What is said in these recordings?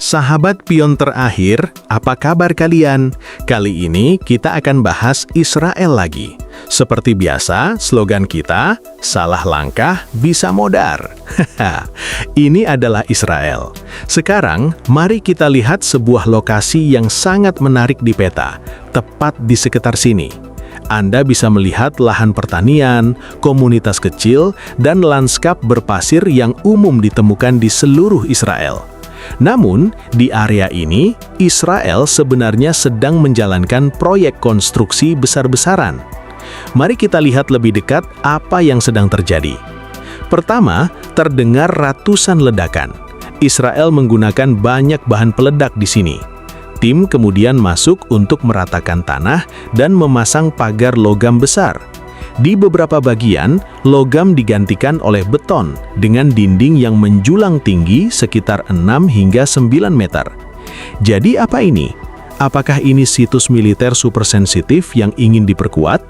Sahabat pion terakhir, apa kabar kalian? Kali ini kita akan bahas Israel lagi. Seperti biasa, slogan kita, salah langkah bisa modar. Ini adalah Israel. Sekarang, mari kita lihat sebuah lokasi yang sangat menarik di peta, tepat di sekitar sini. Anda bisa melihat lahan pertanian, komunitas kecil, dan lanskap berpasir yang umum ditemukan di seluruh Israel. Namun, di area ini, Israel sebenarnya sedang menjalankan proyek konstruksi besar-besaran. Mari kita lihat lebih dekat apa yang sedang terjadi. Pertama, terdengar ratusan ledakan. Israel menggunakan banyak bahan peledak di sini. Tim kemudian masuk untuk meratakan tanah dan memasang pagar logam besar. Di beberapa bagian, logam digantikan oleh beton dengan dinding yang menjulang tinggi sekitar 6 hingga 9 meter. Jadi apa ini? Apakah ini situs militer supersensitif yang ingin diperkuat?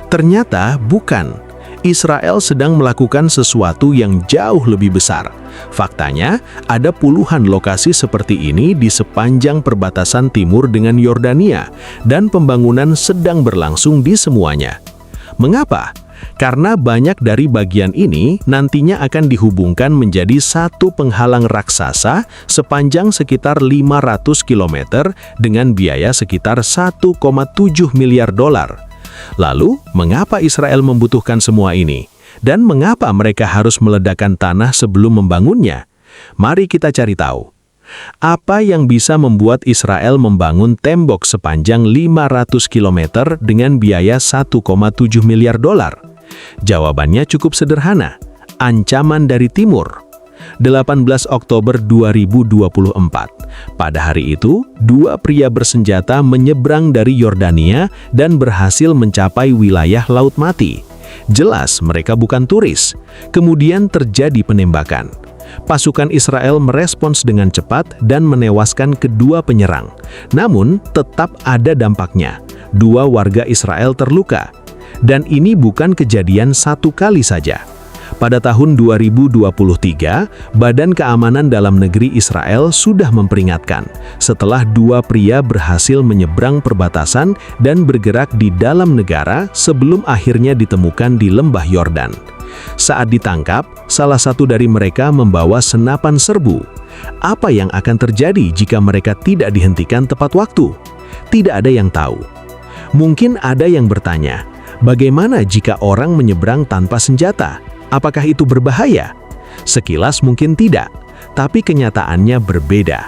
Ternyata bukan. Israel sedang melakukan sesuatu yang jauh lebih besar. Faktanya, ada puluhan lokasi seperti ini di sepanjang perbatasan timur dengan Yordania, dan pembangunan sedang berlangsung di semuanya. Mengapa? Karena banyak dari bagian ini nantinya akan dihubungkan menjadi satu penghalang raksasa sepanjang sekitar 500 km dengan biaya sekitar 1,7 miliar dolar. Lalu, mengapa Israel membutuhkan semua ini? Dan mengapa mereka harus meledakkan tanah sebelum membangunnya? Mari kita cari tahu. Apa yang bisa membuat Israel membangun tembok sepanjang 500 km dengan biaya 1,7 miliar dolar? Jawabannya cukup sederhana, ancaman dari timur. 18 Oktober 2024. Pada hari itu, dua pria bersenjata menyeberang dari Yordania dan berhasil mencapai wilayah Laut Mati. Jelas mereka bukan turis. Kemudian terjadi penembakan. Pasukan Israel merespons dengan cepat dan menewaskan kedua penyerang. Namun, tetap ada dampaknya. Dua warga Israel terluka. Dan ini bukan kejadian satu kali saja. Pada tahun 2023, Badan Keamanan Dalam Negeri Israel sudah memperingatkan setelah dua pria berhasil menyeberang perbatasan dan bergerak di dalam negara sebelum akhirnya ditemukan di lembah Yordan. Saat ditangkap, salah satu dari mereka membawa senapan serbu. Apa yang akan terjadi jika mereka tidak dihentikan tepat waktu? Tidak ada yang tahu. Mungkin ada yang bertanya, bagaimana jika orang menyeberang tanpa senjata? Apakah itu berbahaya? Sekilas mungkin tidak, tapi kenyataannya berbeda.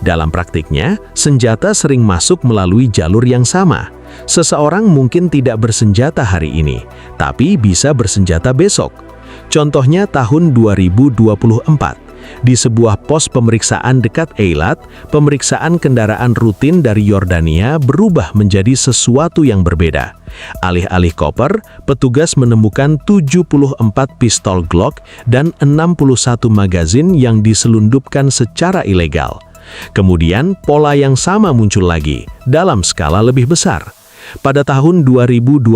Dalam praktiknya, senjata sering masuk melalui jalur yang sama. Seseorang mungkin tidak bersenjata hari ini, tapi bisa bersenjata besok. Contohnya tahun 2024. Di sebuah pos pemeriksaan dekat Eilat, pemeriksaan kendaraan rutin dari Yordania berubah menjadi sesuatu yang berbeda. Alih-alih koper, petugas menemukan 74 pistol Glock dan 61 magazin yang diselundupkan secara ilegal. Kemudian, pola yang sama muncul lagi, dalam skala lebih besar. Pada tahun 2025,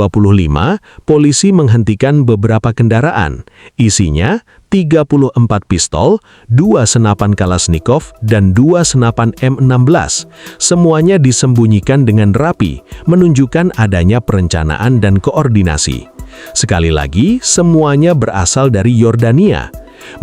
polisi menghentikan beberapa kendaraan. Isinya 34 pistol, 2 senapan Kalashnikov, dan 2 senapan M16. Semuanya disembunyikan dengan rapi, menunjukkan adanya perencanaan dan koordinasi. Sekali lagi, semuanya berasal dari Yordania.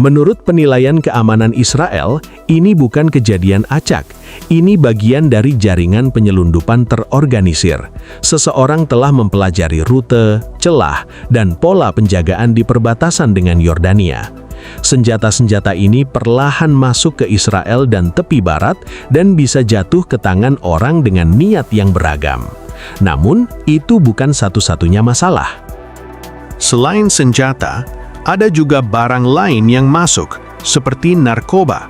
Menurut penilaian keamanan Israel, ini bukan kejadian acak. Ini bagian dari jaringan penyelundupan terorganisir. Seseorang telah mempelajari rute, celah, dan pola penjagaan di perbatasan dengan Yordania. Senjata-senjata ini perlahan masuk ke Israel dan tepi barat dan bisa jatuh ke tangan orang dengan niat yang beragam. Namun, itu bukan satu-satunya masalah. Selain senjata, ada juga barang lain yang masuk, seperti narkoba.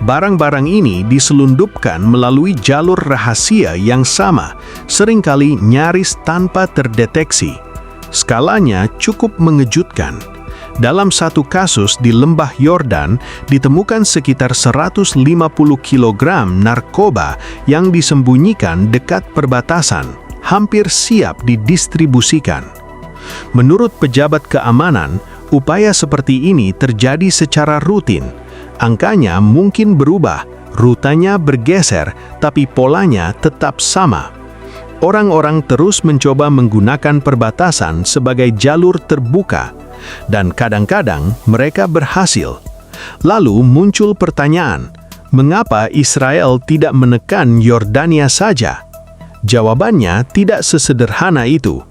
Barang-barang ini diselundupkan melalui jalur rahasia yang sama, seringkali nyaris tanpa terdeteksi. Skalanya cukup mengejutkan. Dalam satu kasus di lembah Yordan, ditemukan sekitar 150 kg narkoba yang disembunyikan dekat perbatasan, hampir siap didistribusikan. Menurut pejabat keamanan, upaya seperti ini terjadi secara rutin. Angkanya mungkin berubah, rutenya bergeser, tapi polanya tetap sama. Orang-orang terus mencoba menggunakan perbatasan sebagai jalur terbuka, dan kadang-kadang mereka berhasil. Lalu muncul pertanyaan, mengapa Israel tidak menekan Yordania saja? Jawabannya tidak sesederhana itu.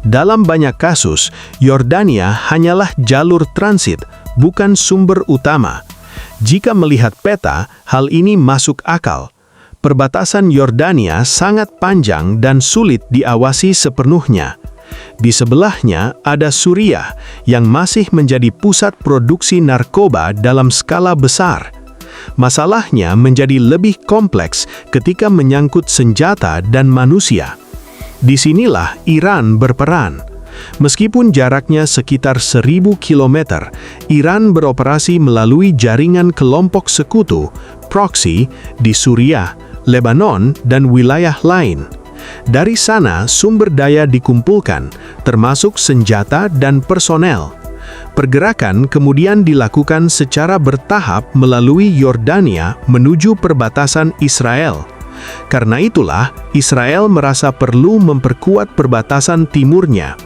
Dalam banyak kasus, Yordania hanyalah jalur transit, bukan sumber utama. Jika melihat peta, hal ini masuk akal. Perbatasan Yordania sangat panjang dan sulit diawasi sepenuhnya. Di sebelahnya ada Suriah yang masih menjadi pusat produksi narkoba dalam skala besar. Masalahnya menjadi lebih kompleks ketika menyangkut senjata dan manusia. Disinilah Iran berperan. Meskipun jaraknya sekitar 1.000 km, Iran beroperasi melalui jaringan kelompok sekutu, proksi, di Suriah, Lebanon, dan wilayah lain. Dari sana sumber daya dikumpulkan, termasuk senjata dan personel. Pergerakan kemudian dilakukan secara bertahap melalui Yordania menuju perbatasan Israel. Karena itulah, Israel merasa perlu memperkuat perbatasan timurnya.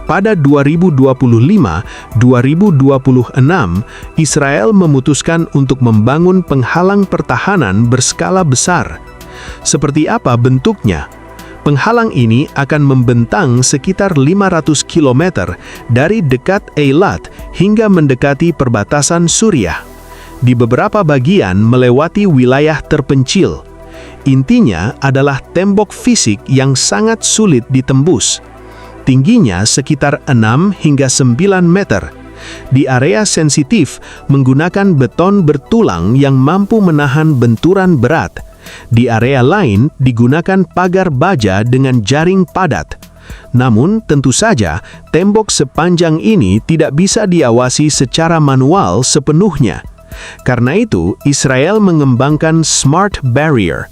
Pada 2025-2026, Israel memutuskan untuk membangun penghalang pertahanan berskala besar. Seperti apa bentuknya? Penghalang ini akan membentang sekitar 500 km dari dekat Eilat hingga mendekati perbatasan Suriah. Di beberapa bagian melewati wilayah terpencil. Intinya adalah tembok fisik yang sangat sulit ditembus. Tingginya sekitar 6 hingga 9 meter. Di area sensitif menggunakan beton bertulang yang mampu menahan benturan berat. Di area lain digunakan pagar baja dengan jaring padat. Namun tentu saja tembok sepanjang ini tidak bisa diawasi secara manual sepenuhnya. Karena itu Israel mengembangkan Smart Barrier.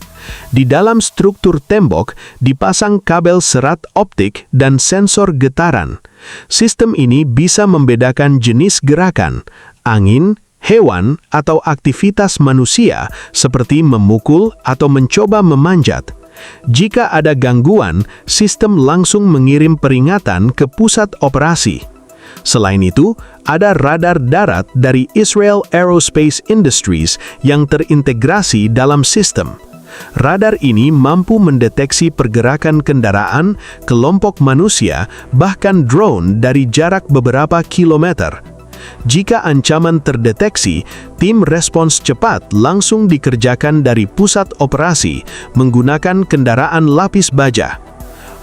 Di dalam struktur tembok dipasang kabel serat optik dan sensor getaran. Sistem ini bisa membedakan jenis gerakan, angin, hewan, atau aktivitas manusia seperti memukul atau mencoba memanjat. Jika ada gangguan, sistem langsung mengirim peringatan ke pusat operasi. Selain itu, ada radar darat dari Israel Aerospace Industries yang terintegrasi dalam sistem. Radar ini mampu mendeteksi pergerakan kendaraan, kelompok manusia, bahkan drone dari jarak beberapa kilometer. Jika ancaman terdeteksi, tim respons cepat langsung dikerjakan dari pusat operasi menggunakan kendaraan lapis baja.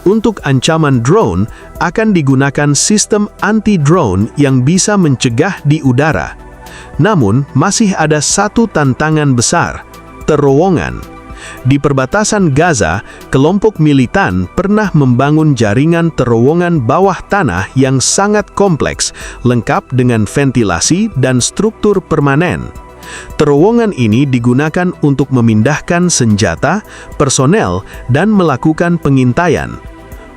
Untuk ancaman drone, akan digunakan sistem anti-drone yang bisa mencegah di udara. Namun, masih ada satu tantangan besar, terowongan. Di perbatasan Gaza, kelompok militan pernah membangun jaringan terowongan bawah tanah yang sangat kompleks, lengkap dengan ventilasi dan struktur permanen. Terowongan ini digunakan untuk memindahkan senjata, personel, dan melakukan pengintaian.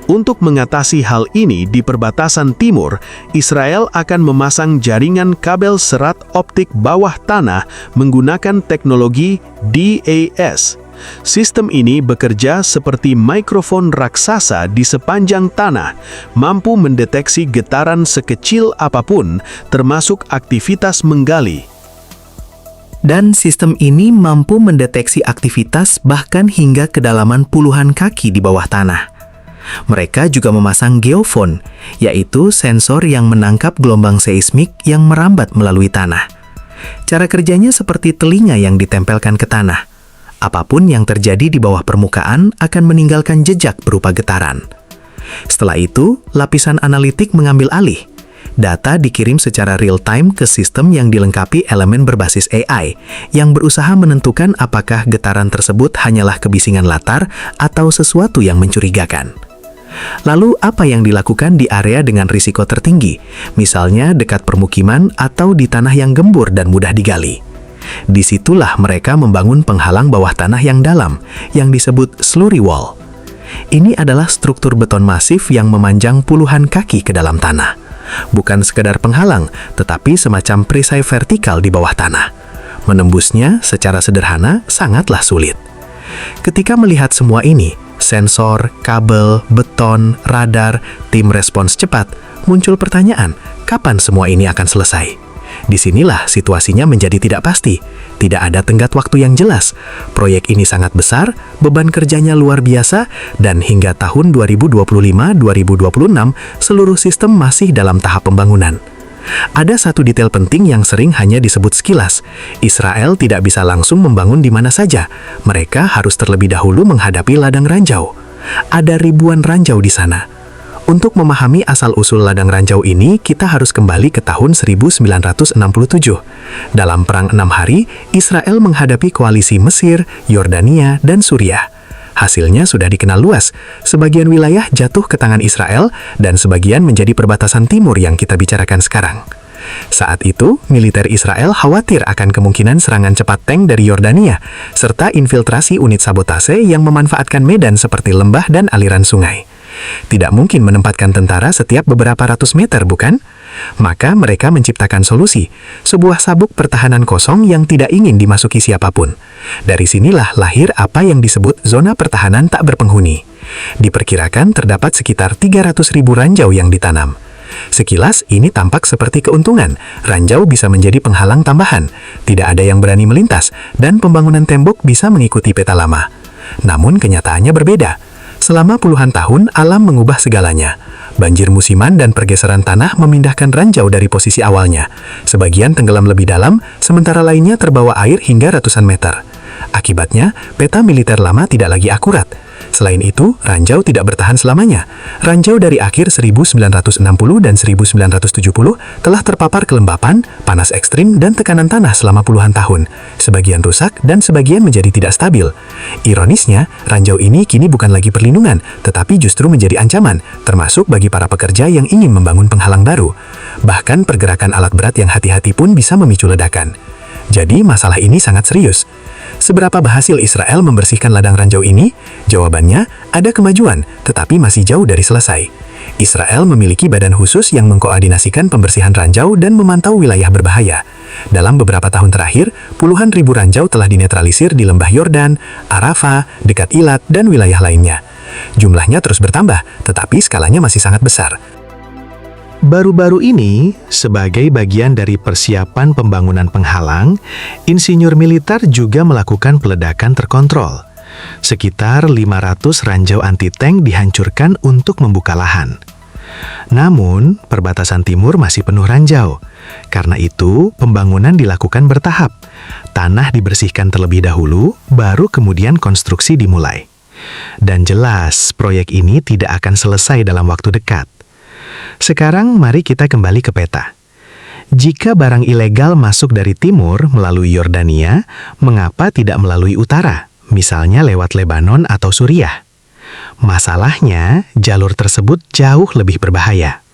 Untuk mengatasi hal ini di perbatasan timur, Israel akan memasang jaringan kabel serat optik bawah tanah menggunakan teknologi DAS. Sistem ini bekerja seperti mikrofon raksasa di sepanjang tanah, mampu mendeteksi getaran sekecil apapun, termasuk aktivitas menggali. Dan sistem ini mampu mendeteksi aktivitas bahkan hingga kedalaman puluhan kaki di bawah tanah. Mereka juga memasang geofon, yaitu sensor yang menangkap gelombang seismik yang merambat melalui tanah. Cara kerjanya seperti telinga yang ditempelkan ke tanah. Apapun yang terjadi di bawah permukaan akan meninggalkan jejak berupa getaran. Setelah itu, lapisan analitik mengambil alih. Data dikirim secara real-time ke sistem yang dilengkapi elemen berbasis AI, yang berusaha menentukan apakah getaran tersebut hanyalah kebisingan latar atau sesuatu yang mencurigakan. Lalu, apa yang dilakukan di area dengan risiko tertinggi, misalnya dekat permukiman atau di tanah yang gembur dan mudah digali? Disitulah mereka membangun penghalang bawah tanah yang dalam, yang disebut slurry wall. Ini adalah struktur beton masif yang memanjang puluhan kaki ke dalam tanah. Bukan sekadar penghalang, tetapi semacam perisai vertikal di bawah tanah. Menembusnya secara sederhana sangatlah sulit. Ketika melihat semua ini, sensor, kabel, beton, radar, tim respons cepat, muncul pertanyaan, kapan semua ini akan selesai? Disinilah situasinya menjadi tidak pasti. Tidak ada tenggat waktu yang jelas. Proyek ini sangat besar, beban kerjanya luar biasa, dan hingga tahun 2025-2026, seluruh sistem masih dalam tahap pembangunan. Ada satu detail penting yang sering hanya disebut sekilas. Israel tidak bisa langsung membangun di mana saja. Mereka harus terlebih dahulu menghadapi ladang ranjau. Ada ribuan ranjau di sana. Untuk memahami asal-usul ladang ranjau ini, kita harus kembali ke tahun 1967. Dalam Perang 6 Hari, Israel menghadapi koalisi Mesir, Yordania, dan Suriah. Hasilnya sudah dikenal luas. Sebagian wilayah jatuh ke tangan Israel, dan sebagian menjadi perbatasan timur yang kita bicarakan sekarang. Saat itu, militer Israel khawatir akan kemungkinan serangan cepat tank dari Yordania, serta infiltrasi unit sabotase yang memanfaatkan medan seperti lembah dan aliran sungai. Tidak mungkin menempatkan tentara setiap beberapa ratus meter, bukan? Maka mereka menciptakan solusi, sebuah sabuk pertahanan kosong yang tidak ingin dimasuki siapapun. Dari sinilah lahir apa yang disebut zona pertahanan tak berpenghuni. Diperkirakan terdapat sekitar 300.000 ranjau yang ditanam. Sekilas ini tampak seperti keuntungan. Ranjau bisa menjadi penghalang tambahan, tidak ada yang berani melintas, dan pembangunan tembok bisa mengikuti peta lama. Namun kenyataannya berbeda. Selama puluhan tahun, alam mengubah segalanya. Banjir musiman dan pergeseran tanah memindahkan ranjau dari posisi awalnya. Sebagian tenggelam lebih dalam, sementara lainnya terbawa air hingga ratusan meter. Akibatnya, peta militer lama tidak lagi akurat. Selain itu, ranjau tidak bertahan selamanya. Ranjau dari akhir 1960 dan 1970 telah terpapar kelembapan, panas ekstrim, dan tekanan tanah selama puluhan tahun. Sebagian rusak dan sebagian menjadi tidak stabil. Ironisnya, ranjau ini kini bukan lagi perlindungan, tetapi justru menjadi ancaman, termasuk bagi para pekerja yang ingin membangun penghalang baru. Bahkan pergerakan alat berat yang hati-hati pun bisa memicu ledakan. Jadi, masalah ini sangat serius. Seberapa berhasil Israel membersihkan ladang ranjau ini? Jawabannya, ada kemajuan, tetapi masih jauh dari selesai. Israel memiliki badan khusus yang mengkoordinasikan pembersihan ranjau dan memantau wilayah berbahaya. Dalam beberapa tahun terakhir, puluhan ribu ranjau telah dinetralisir di lembah Yordan, Arafah, dekat Ilat, dan wilayah lainnya. Jumlahnya terus bertambah, tetapi skalanya masih sangat besar. Baru-baru ini, sebagai bagian dari persiapan pembangunan penghalang, insinyur militer juga melakukan peledakan terkontrol. Sekitar 500 ranjau anti-tank dihancurkan untuk membuka lahan. Namun, perbatasan timur masih penuh ranjau. Karena itu, pembangunan dilakukan bertahap. Tanah dibersihkan terlebih dahulu, baru kemudian konstruksi dimulai. Dan jelas, proyek ini tidak akan selesai dalam waktu dekat. Sekarang mari kita kembali ke peta. Jika barang ilegal masuk dari timur melalui Yordania, mengapa tidak melalui utara, misalnya lewat Lebanon atau Suriah? Masalahnya, jalur tersebut jauh lebih berbahaya.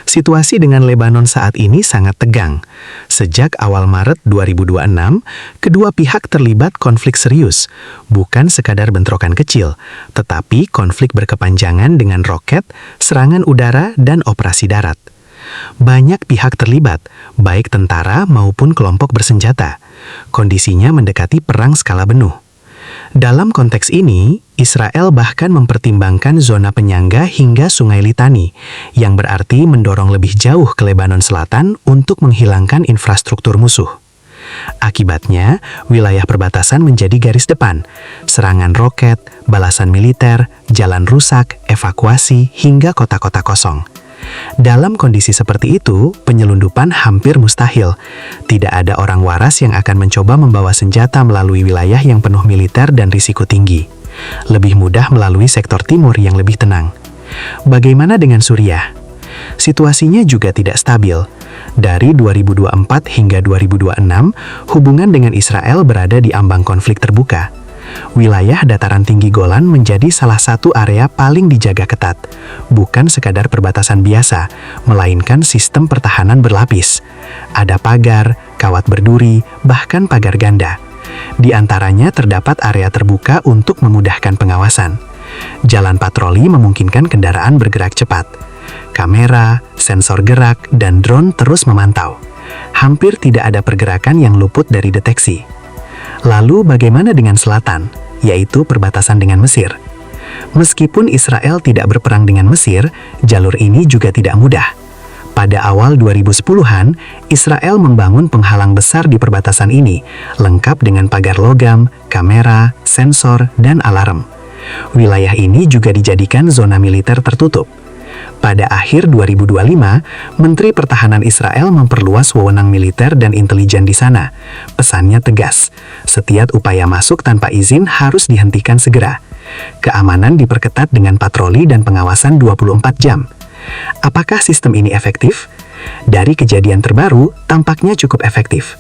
Situasi dengan Lebanon saat ini sangat tegang. Sejak awal Maret 2026, kedua pihak terlibat konflik serius, bukan sekadar bentrokan kecil, tetapi konflik berkepanjangan dengan roket, serangan udara, dan operasi darat. Banyak pihak terlibat, baik tentara maupun kelompok bersenjata. Kondisinya mendekati perang skala penuh. Dalam konteks ini, Israel bahkan mempertimbangkan zona penyangga hingga Sungai Litani, yang berarti mendorong lebih jauh ke Lebanon Selatan untuk menghilangkan infrastruktur musuh. Akibatnya, wilayah perbatasan menjadi garis depan. Serangan roket, balasan militer, jalan rusak, evakuasi, hingga kota-kota kosong. Dalam kondisi seperti itu, penyelundupan hampir mustahil. Tidak ada orang waras yang akan mencoba membawa senjata melalui wilayah yang penuh militer dan risiko tinggi. Lebih mudah melalui sektor timur yang lebih tenang. Bagaimana dengan Suriah? Situasinya juga tidak stabil. Dari 2024 hingga 2026, hubungan dengan Israel berada di ambang konflik terbuka. Wilayah dataran tinggi Golan menjadi salah satu area paling dijaga ketat. Bukan sekadar perbatasan biasa, melainkan sistem pertahanan berlapis. Ada pagar, kawat berduri, bahkan pagar ganda. Di antaranya terdapat area terbuka untuk memudahkan pengawasan. Jalan patroli memungkinkan kendaraan bergerak cepat. Kamera, sensor gerak, dan drone terus memantau. Hampir tidak ada pergerakan yang luput dari deteksi. Lalu bagaimana dengan selatan, yaitu perbatasan dengan Mesir? Meskipun Israel tidak berperang dengan Mesir, jalur ini juga tidak mudah. Pada awal 2010-an, Israel membangun penghalang besar di perbatasan ini, lengkap dengan pagar logam, kamera, sensor, dan alarm. Wilayah ini juga dijadikan zona militer tertutup. Pada akhir 2025, Menteri Pertahanan Israel memperluas wewenang militer dan intelijen di sana. Pesannya tegas, setiap upaya masuk tanpa izin harus dihentikan segera. Keamanan diperketat dengan patroli dan pengawasan 24 jam. Apakah sistem ini efektif? Dari kejadian terbaru, tampaknya cukup efektif.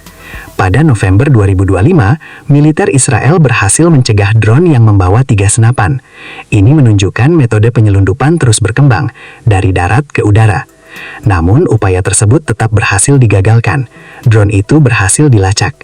Pada November 2025, militer Israel berhasil mencegah drone yang membawa 3 senapan. Ini menunjukkan metode penyelundupan terus berkembang, dari darat ke udara. Namun, upaya tersebut tetap berhasil digagalkan. Drone itu berhasil dilacak.